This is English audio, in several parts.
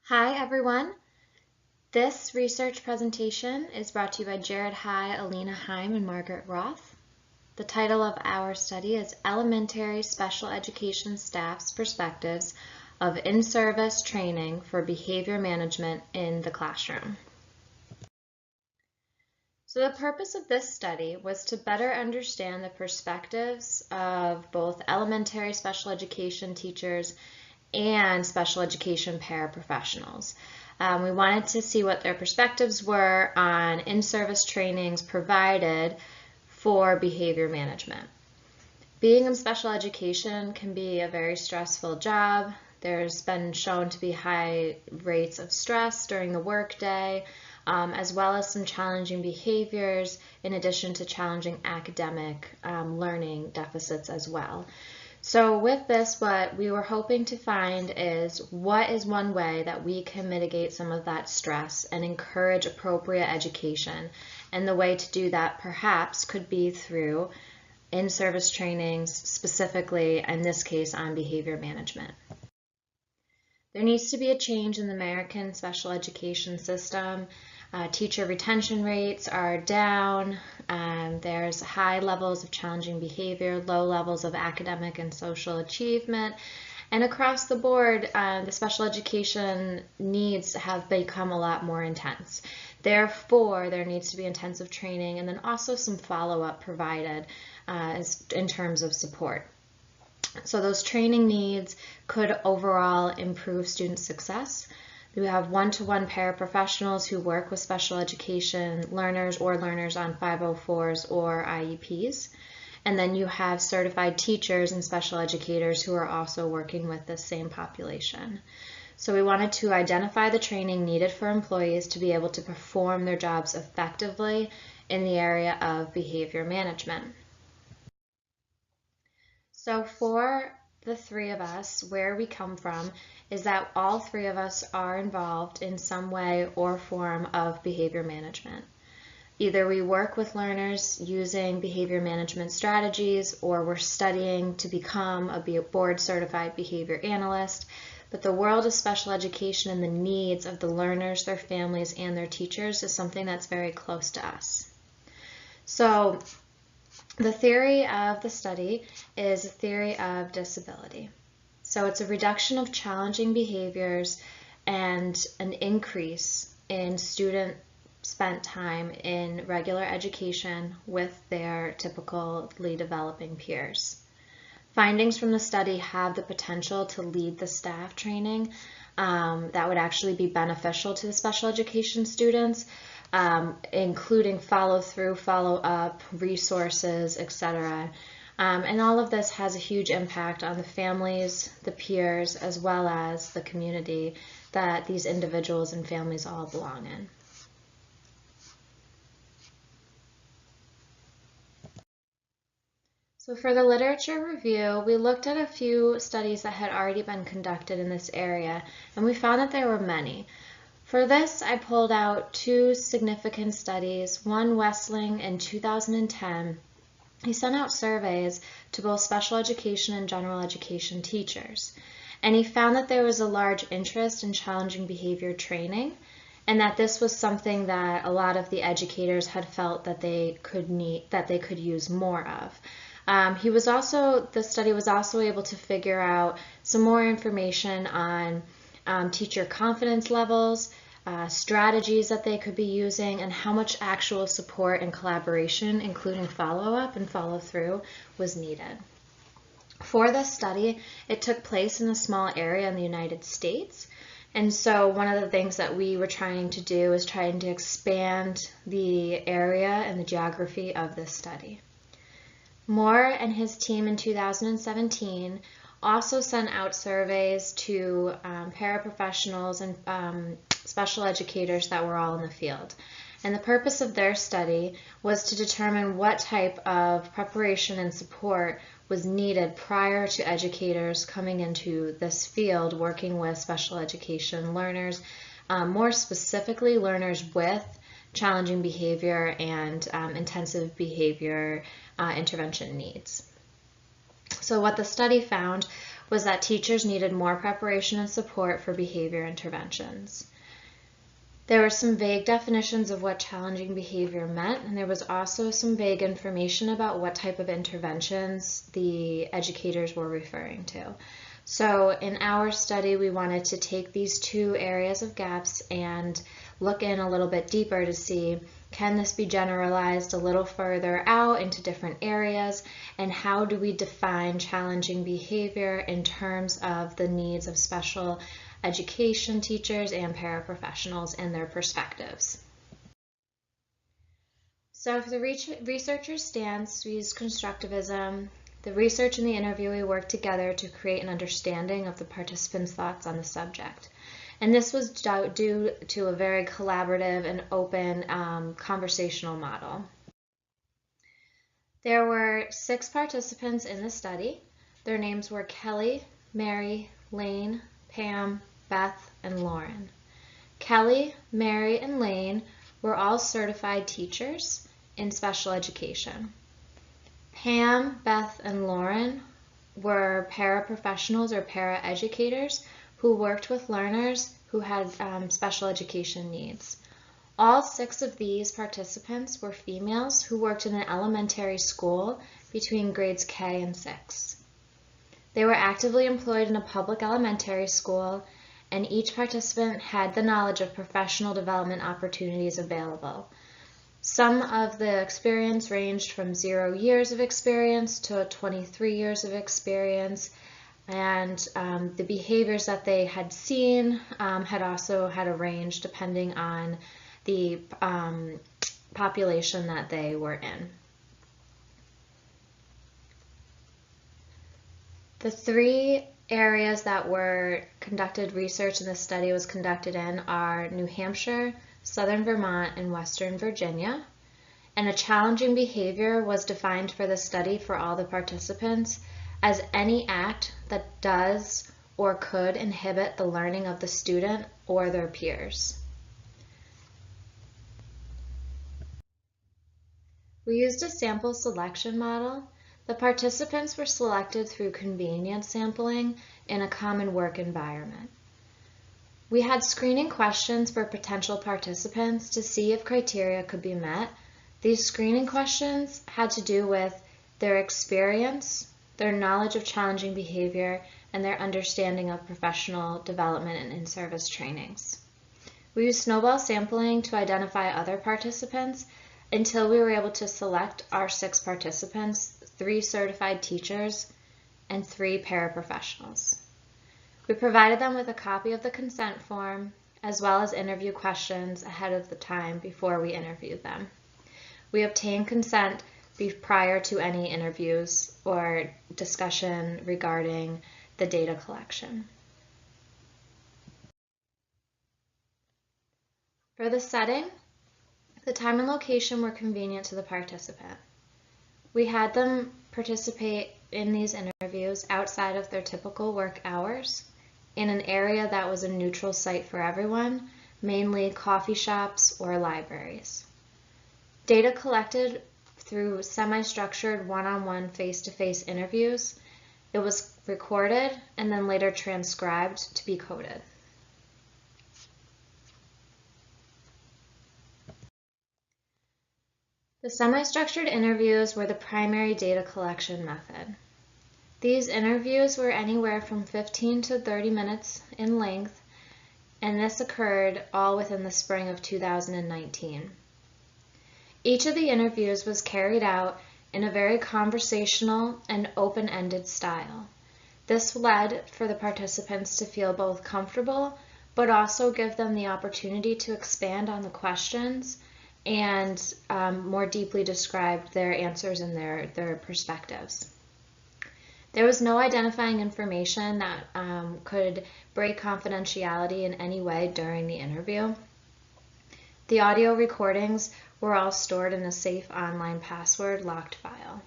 Hi everyone. This research presentation is brought to you by Jared High, Alina Heim, and Margaret Roth. The title of our study is Elementary Special Education Staff's Perspectives of In-Service Training for Behavior Management in the Classroom. So the purpose of this study was to better understand the perspectives of both elementary special education teachers and special education paraprofessionals. We wanted to see what their perspectives were on in-service trainings provided for behavior management. Being in special education can be a very stressful job. There's been shown to be high rates of stress during the workday, as well as some challenging behaviors in addition to challenging academic learning deficits as well. So with this, what we were hoping to find is what is one way that we can mitigate some of that stress and encourage appropriate education. And the way to do that perhaps could be through in-service trainings, specifically in this case on behavior management. There needs to be a change in the American special education system. Teacher retention rates are down. There's high levels of challenging behavior, low levels of academic and social achievement. And across the board, the special education needs have become a lot more intense. Therefore, there needs to be intensive training and then also some follow-up provided in terms of support. So those training needs could overall improve student success. We have one-to-one paraprofessionals who work with special education learners or learners on 504s or IEPs. And then you have certified teachers and special educators who are also working with the same population. So we wanted to identify the training needed for employees to be able to perform their jobs effectively in the area of behavior management. So for the three of us, where we come from is that all three of us are involved in some way or form of behavior management. Either we work with learners using behavior management strategies, or we're studying to become a board certified behavior analyst. But the world of special education and the needs of the learners, their families, and their teachers is something that's very close to us. So the theory of the study is a theory of disability. So it's a reduction of challenging behaviors and an increase in student spent time in regular education with their typically developing peers. Findings from the study have the potential to lead the staff training that would actually be beneficial to the special education students, including follow-through, follow-up, resources, etc. And all of this has a huge impact on the families, the peers, as well as the community that these individuals and families all belong in. So for the literature review, we looked at a few studies that had already been conducted in this area, and we found that there were many. For this, I pulled out two significant studies, one Wessling in 2010. He sent out surveys to both special education and general education teachers, and he found that there was a large interest in challenging behavior training, and that this was something that a lot of the educators had felt that they could use more of. The study was also able to figure out some more information on teacher confidence levels, strategies that they could be using, and how much actual support and collaboration, including follow-up and follow-through, was needed. For this study, it took place in a small area in the United States. And so one of the things that we were trying to do is trying to expand the area and the geography of this study. Moore and his team in 2017 also sent out surveys to paraprofessionals and special educators that were all in the field. And the purpose of their study was to determine what type of preparation and support was needed prior to educators coming into this field working with special education learners, more specifically learners with challenging behavior and intensive behavior intervention needs. So what the study found was that teachers needed more preparation and support for behavior interventions. There were some vague definitions of what challenging behavior meant, and there was also some vague information about what type of interventions the educators were referring to. So in our study, we wanted to take these two areas of gaps and look in a little bit deeper to see, can this be generalized a little further out into different areas, and how do we define challenging behavior in terms of the needs of special education teachers and paraprofessionals and their perspectives. So if the researcher's stance, we use constructivism. The research and the interviewee worked together to create an understanding of the participants' thoughts on the subject. And this was due to a very collaborative and open conversational model. There were 6 participants in the study. Their names were Kelly, Mary, Lane, Pam, Beth, and Lauren. Kelly, Mary, and Lane were all certified teachers in special education. Pam, Beth, and Lauren were paraprofessionals or paraeducators who worked with learners who had special education needs. All 6 of these participants were females who worked in an elementary school between grades K and 6. They were actively employed in a public elementary school, and each participant had the knowledge of professional development opportunities available. Some of the experience ranged from 0 years of experience to 23 years of experience, and the behaviors that they had seen had also had a range depending on the population that they were in. The 3 areas that were conducted research in the study was conducted in are New Hampshire, Southern Vermont, and Western Virginia. And a challenging behavior was defined for the study for all the participants as any act that does or could inhibit the learning of the student or their peers. We used a sample selection model. The participants were selected through convenience sampling in a common work environment. We had screening questions for potential participants to see if criteria could be met. These screening questions had to do with their experience, their knowledge of challenging behavior, and their understanding of professional development and in-service trainings. We used snowball sampling to identify other participants until we were able to select our 6 participants, 3 certified teachers, and 3 paraprofessionals. We provided them with a copy of the consent form as well as interview questions ahead of the time before we interviewed them. We obtained consent prior to any interviews or discussion regarding the data collection. For the setting, the time and location were convenient to the participant. We had them participate in these interviews outside of their typical work hours in an area that was a neutral site for everyone, mainly coffee shops or libraries. Data collected through semi-structured one-on-one face-to-face interviews. It was recorded and then later transcribed to be coded. The semi-structured interviews were the primary data collection method. These interviews were anywhere from 15 to 30 minutes in length, and this occurred all within the spring of 2019. Each of the interviews was carried out in a very conversational and open-ended style. This led for the participants to feel both comfortable, but also give them the opportunity to expand on the questions and more deeply describe their answers and their perspectives. There was no identifying information that could break confidentiality in any way during the interview. The audio recordings were all stored in a safe online password locked file.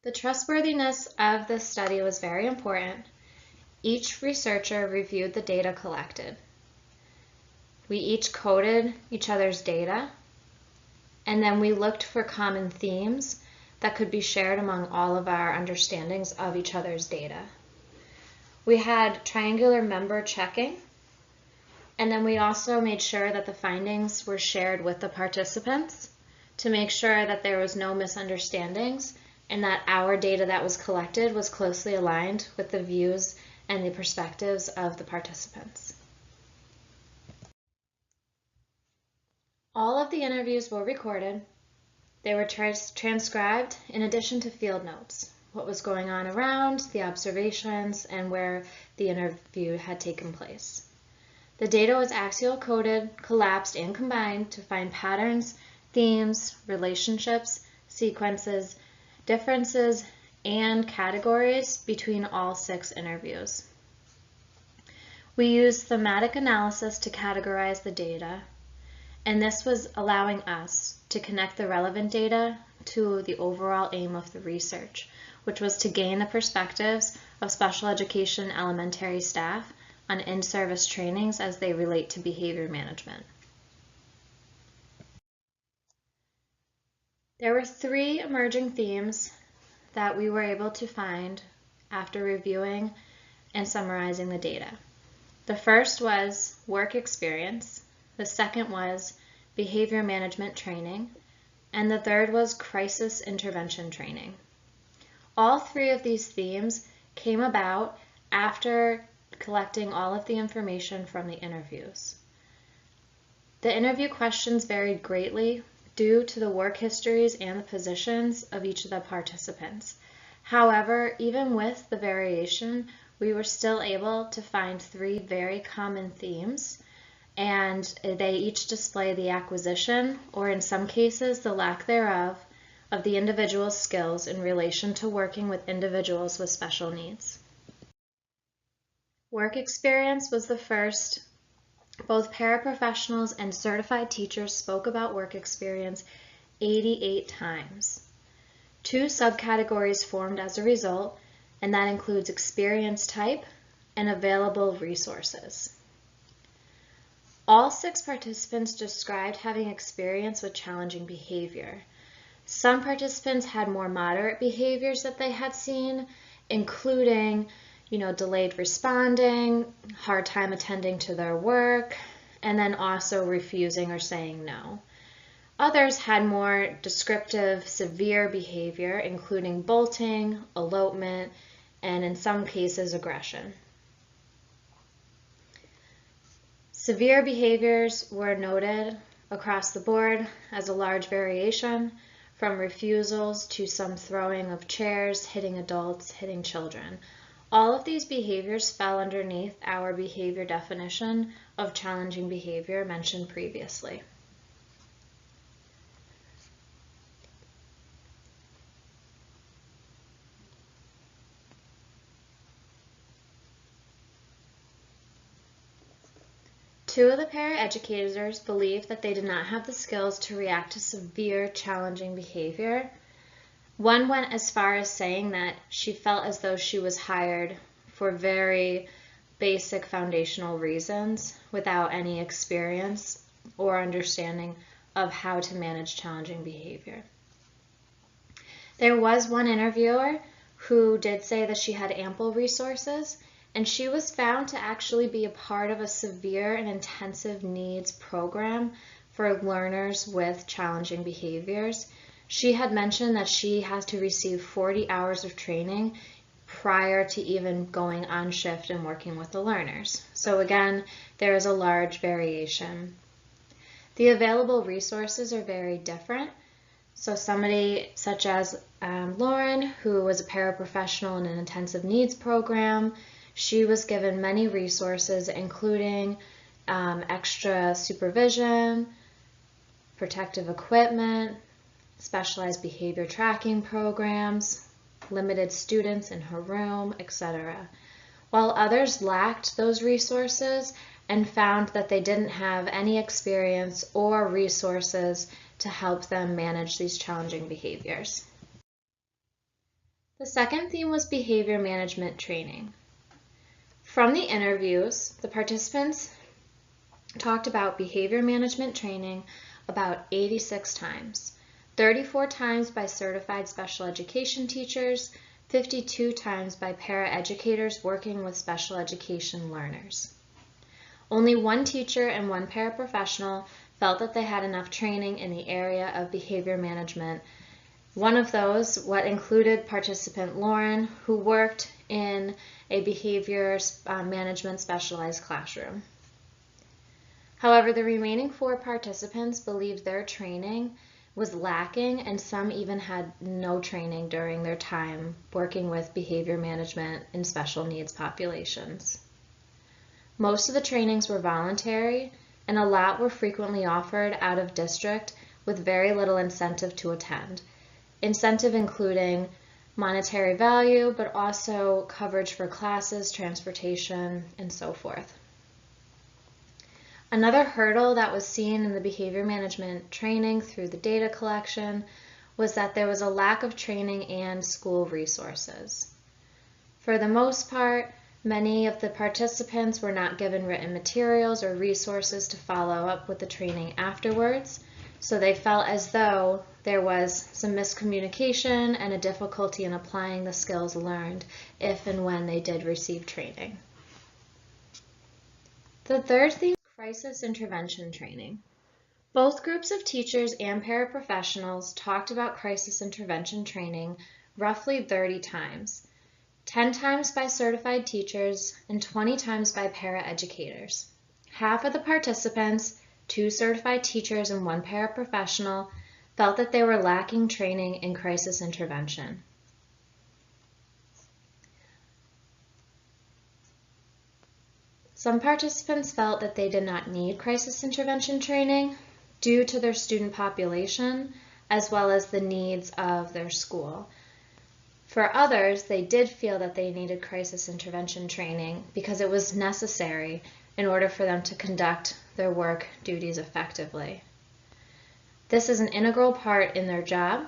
The trustworthiness of this study was very important. Each researcher reviewed the data collected. We each coded each other's data, and then we looked for common themes that could be shared among all of our understandings of each other's data. We had triangular member checking, and then we also made sure that the findings were shared with the participants to make sure that there was no misunderstandings and that our data that was collected was closely aligned with the views and the perspectives of the participants. All of the interviews were recorded. They were transcribed in addition to field notes, what was going on around, the observations, and where the interview had taken place. The data was axial coded, collapsed, and combined to find patterns, themes, relationships, sequences, differences, and categories between all 6 interviews. We used thematic analysis to categorize the data, and this was allowing us to connect the relevant data to the overall aim of the research, which was to gain the perspectives of special education elementary staff on in-service trainings as they relate to behavior management. There were 3 emerging themes that we were able to find after reviewing and summarizing the data. The first was work experience, the second was behavior management training, and the third was crisis intervention training. All 3 of these themes came about after collecting all of the information from the interviews. The interview questions varied greatly due to the work histories and the positions of each of the participants. However, even with the variation, we were still able to find 3 very common themes, and they each display the acquisition, or in some cases the lack thereof, of the individual's skills in relation to working with individuals with special needs. Work experience was the first. Both paraprofessionals and certified teachers spoke about work experience 88 times. 2 subcategories formed as a result, and that includes experience type and available resources. All 6 participants described having experience with challenging behavior. Some participants had more moderate behaviors that they had seen, including delayed responding, hard time attending to their work, and then also refusing or saying no. Others had more descriptive, severe behavior, including bolting, elopement, and in some cases, aggression. Severe behaviors were noted across the board as a large variation, from refusals to some throwing of chairs, hitting adults, hitting children. All of these behaviors fell underneath our behavior definition of challenging behavior mentioned previously. Two of the paraeducators believed that they did not have the skills to react to severe, challenging behavior. One went as far as saying that she felt as though she was hired for very basic foundational reasons without any experience or understanding of how to manage challenging behavior. There was one interviewer who did say that she had ample resources, and she was found to actually be a part of a severe and intensive needs program for learners with challenging behaviors. She had mentioned that she has to receive 40 hours of training prior to even going on shift and working with the learners. So again, there is a large variation. The available resources are very different. So somebody such as Lauren, who was a paraprofessional in an intensive needs program, she was given many resources, including extra supervision, protective equipment, specialized behavior tracking programs, limited students in her room, etc. While others lacked those resources and found that they didn't have any experience or resources to help them manage these challenging behaviors. The second theme was behavior management training. From the interviews, the participants talked about behavior management training about 86 times. 34 times by certified special education teachers, 52 times by paraeducators working with special education learners. Only one teacher and one paraprofessional felt that they had enough training in the area of behavior management. One of those, what included participant Lauren, who worked in a behavior management specialized classroom. However, the remaining 4 participants believed their training was lacking, and some even had no training during their time working with behavior management in special needs populations. Most of the trainings were voluntary, and a lot were frequently offered out of district with very little incentive to attend. Incentive including monetary value, but also coverage for classes, transportation, and so forth. Another hurdle that was seen in the behavior management training through the data collection was that there was a lack of training and school resources. For the most part, many of the participants were not given written materials or resources to follow up with the training afterwards, so they felt as though there was some miscommunication and a difficulty in applying the skills learned if and when they did receive training. The third theme, crisis intervention training. Both groups of teachers and paraprofessionals talked about crisis intervention training roughly 30 times, 10 times by certified teachers and 20 times by paraeducators. Half of the participants, 2 certified teachers and 1 paraprofessional, felt that they were lacking training in crisis intervention. Some participants felt that they did not need crisis intervention training due to their student population as well as the needs of their school. For others, they did feel that they needed crisis intervention training because it was necessary in order for them to conduct their work duties effectively. This is an integral part in their job,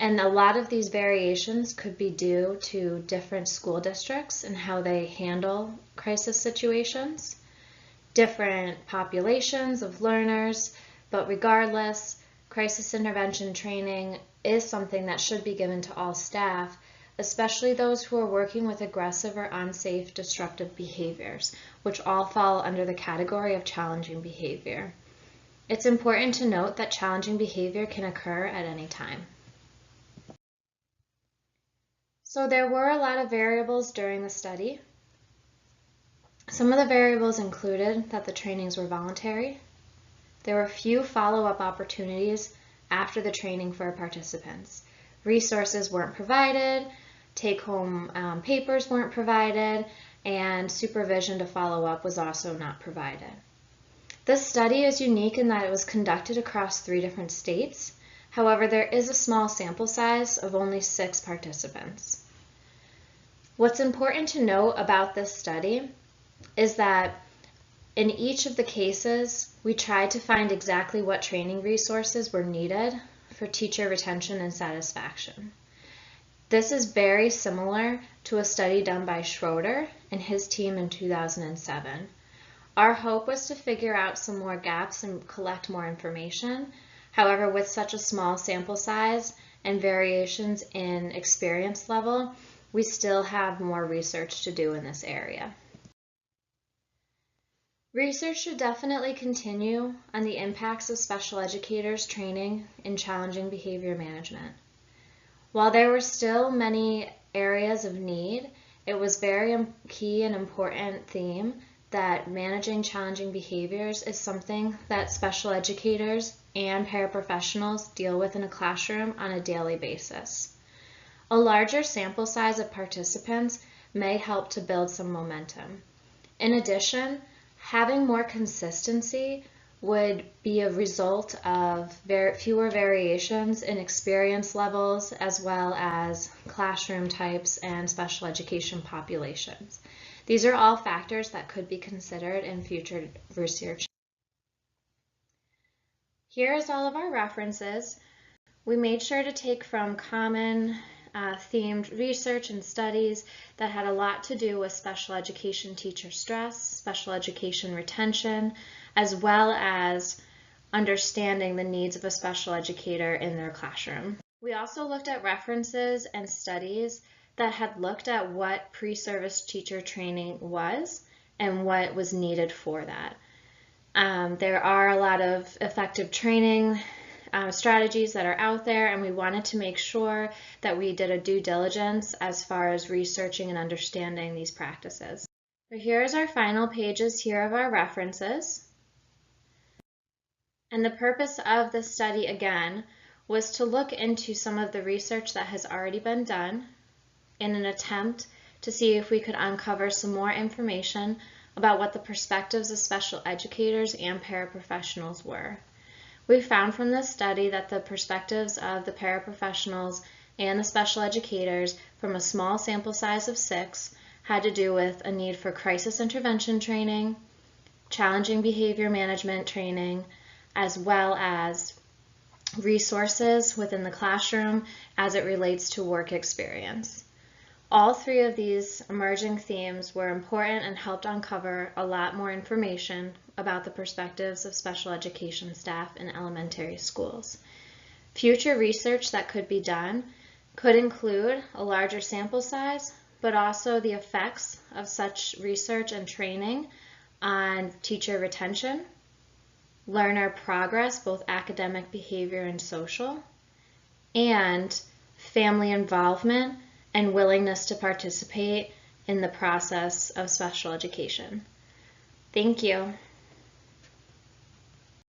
and a lot of these variations could be due to different school districts and how they handle crisis situations, different populations of learners, but regardless, crisis intervention training is something that should be given to all staff, especially those who are working with aggressive or unsafe disruptive behaviors, which all fall under the category of challenging behavior. It's important to note that challenging behavior can occur at any time. So there were a lot of variables during the study. Some of the variables included that the trainings were voluntary. There were few follow-up opportunities after the training for participants. Resources weren't provided, take-home papers weren't provided, and supervision to follow up was also not provided. This study is unique in that it was conducted across 3 different states. However, there is a small sample size of only 6 participants. What's important to note about this study is that in each of the cases, we tried to find exactly what training resources were needed for teacher retention and satisfaction. This is very similar to a study done by Schroeder and his team in 2007. Our hope was to figure out some more gaps and collect more information. However, with such a small sample size and variations in experience level, we still have more research to do in this area. Research should definitely continue on the impacts of special educators training in challenging behavior management. While there were still many areas of need, it was very key and important theme that managing challenging behaviors is something that special educators and paraprofessionals deal with in a classroom on a daily basis. A larger sample size of participants may help to build some momentum. In addition, having more consistency would be a result of fewer variations in experience levels as well as classroom types and special education populations. These are all factors that could be considered in future research. Here's all of our references. We made sure to take from common themed research and studies that had a lot to do with special education teacher stress, special education retention, as well as understanding the needs of a special educator in their classroom. We also looked at references and studies that had looked at what pre-service teacher training was and what was needed for that. There are a lot of effective training strategies that are out there, and we wanted to make sure that we did a due diligence as far as researching and understanding these practices. So here's our final pages here of our references. And the purpose of this study, again, was to look into some of the research that has already been done in an attempt to see if we could uncover some more information about what the perspectives of special educators and paraprofessionals were. We found from this study that the perspectives of the paraprofessionals and the special educators from a small sample size of 6 had to do with a need for crisis intervention training, challenging behavior management training, as well as resources within the classroom as it relates to work experience. All 3 of these emerging themes were important and helped uncover a lot more information about the perspectives of special education staff in elementary schools. Future research that could be done could include a larger sample size, but also the effects of such research and training on teacher retention, learner progress, both academic, behavior, and social, and family involvement and willingness to participate in the process of special education. Thank you.